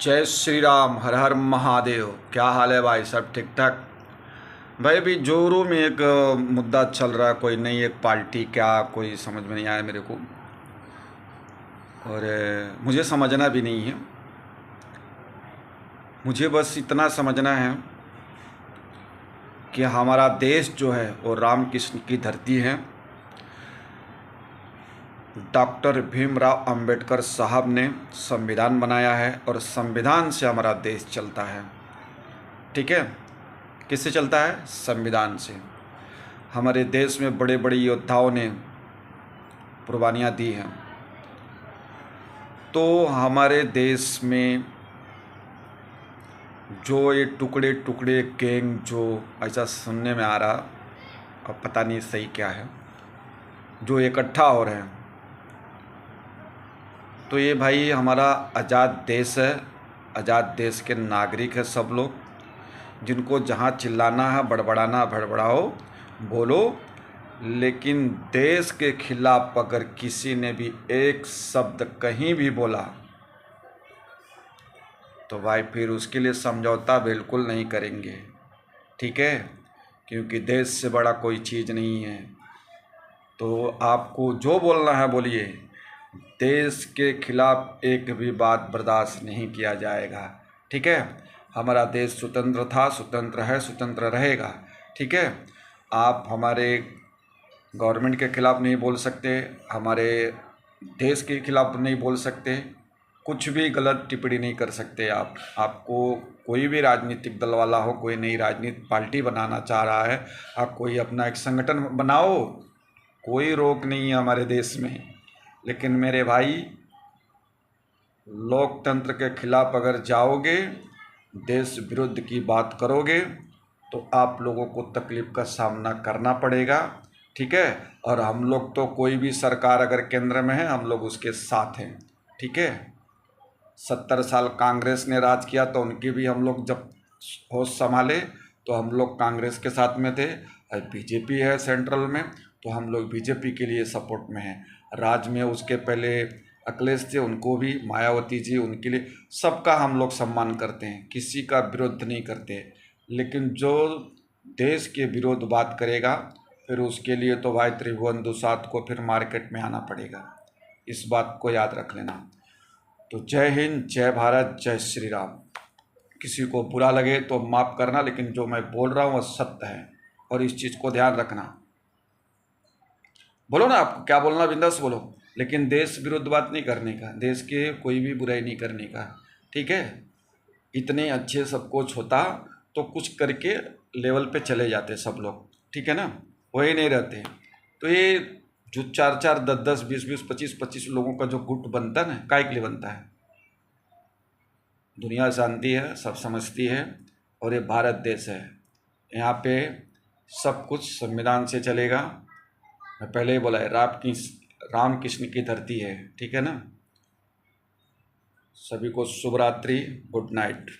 जय श्री राम। हर हर महादेव। क्या हाल है भाई? सब ठीक ठाक? भाई अभी जोरों में एक मुद्दा चल रहा है, कोई नई एक पार्टी, क्या कोई समझ में नहीं आया मेरे को। और मुझे समझना भी नहीं है। मुझे बस इतना समझना है कि हमारा देश जो है वो राम कृष्ण की धरती है। डॉक्टर भीमराव अंबेडकर साहब ने संविधान बनाया है और संविधान से हमारा देश चलता है। ठीक है? किससे चलता है? संविधान से। हमारे देश में बड़े बड़े योद्धाओं ने कुर्बानियाँ दी हैं। तो हमारे देश में जो ये टुकड़े टुकड़े गैंग जो ऐसा सुनने में आ रहा, अब पता नहीं सही क्या है, जो इकट्ठा हो रहे हैं, तो ये भाई हमारा आज़ाद देश है, आज़ाद देश के नागरिक है सब लोग। जिनको जहाँ चिल्लाना है, बड़बड़ाना, भड़बड़ाओ, बोलो, लेकिन देश के खिलाफ अगर किसी ने भी एक शब्द कहीं भी बोला तो भाई फिर उसके लिए समझौता बिल्कुल नहीं करेंगे। ठीक है? क्योंकि देश से बड़ा कोई चीज़ नहीं है। तो आपको जो बोलना है बोलिए, देश के खिलाफ एक भी बात बर्दाश्त नहीं किया जाएगा। ठीक है? हमारा देश स्वतंत्र था, स्वतंत्र है, स्वतंत्र रहेगा। ठीक है? आप हमारे गवर्नमेंट के खिलाफ नहीं बोल सकते, हमारे देश के खिलाफ नहीं बोल सकते, कुछ भी गलत टिप्पणी नहीं कर सकते आप। आपको कोई भी राजनीतिक दल वाला हो, कोई नई राजनीतिक पार्टी बनाना चाह रहा है, आप कोई अपना एक संगठन बनाओ, कोई रोक नहीं है हमारे देश में। लेकिन मेरे भाई, लोकतंत्र के खिलाफ अगर जाओगे, देश विरुद्ध की बात करोगे, तो आप लोगों को तकलीफ़ का सामना करना पड़ेगा। ठीक है? और हम लोग तो कोई भी सरकार अगर केंद्र में है, हम लोग उसके साथ हैं। ठीक है? 70 साल कांग्रेस ने राज किया तो उनकी भी हम लोग जब होश संभाले तो हम लोग कांग्रेस के साथ में थे। अब बीजेपी है सेंट्रल में तो हम लोग बीजेपी के लिए सपोर्ट में हैं। राज्य में उसके पहले अखिलेश थे, उनको भी, मायावती जी, उनके लिए सबका हम लोग सम्मान करते हैं, किसी का विरोध नहीं करते। लेकिन जो देश के विरोध बात करेगा फिर उसके लिए तो भाई त्रिभुवन दुसाध को फिर मार्केट में आना पड़ेगा। इस बात को याद रख लेना। तो जय हिंद, जय भारत, जय श्री राम। किसी को बुरा लगे तो माफ़ करना, लेकिन जो मैं बोल रहा हूँ वो सत्य है और इस चीज़ को ध्यान रखना। बोलो ना, आपको क्या बोलना बिंदास बोलो, लेकिन देश विरुद्ध बात नहीं करने का, देश के कोई भी बुराई नहीं करने का। ठीक है? इतने अच्छे सब कुछ होता तो कुछ करके लेवल पे चले जाते सब लोग। ठीक है ना? वही नहीं रहते। तो ये जो 4-4, 10-10, 20-20, 25-25 लोगों का जो गुट बनता है ना, काय के लिए बनता है? दुनिया जानती है, सब समझती है, और ये भारत देश है। यहाँ पे सब कुछ संविधान से चलेगा। मैं पहले ही बोला है, राम कृष्ण की धरती है। ठीक है ना? सभी को शुभ रात्रि, गुड नाइट।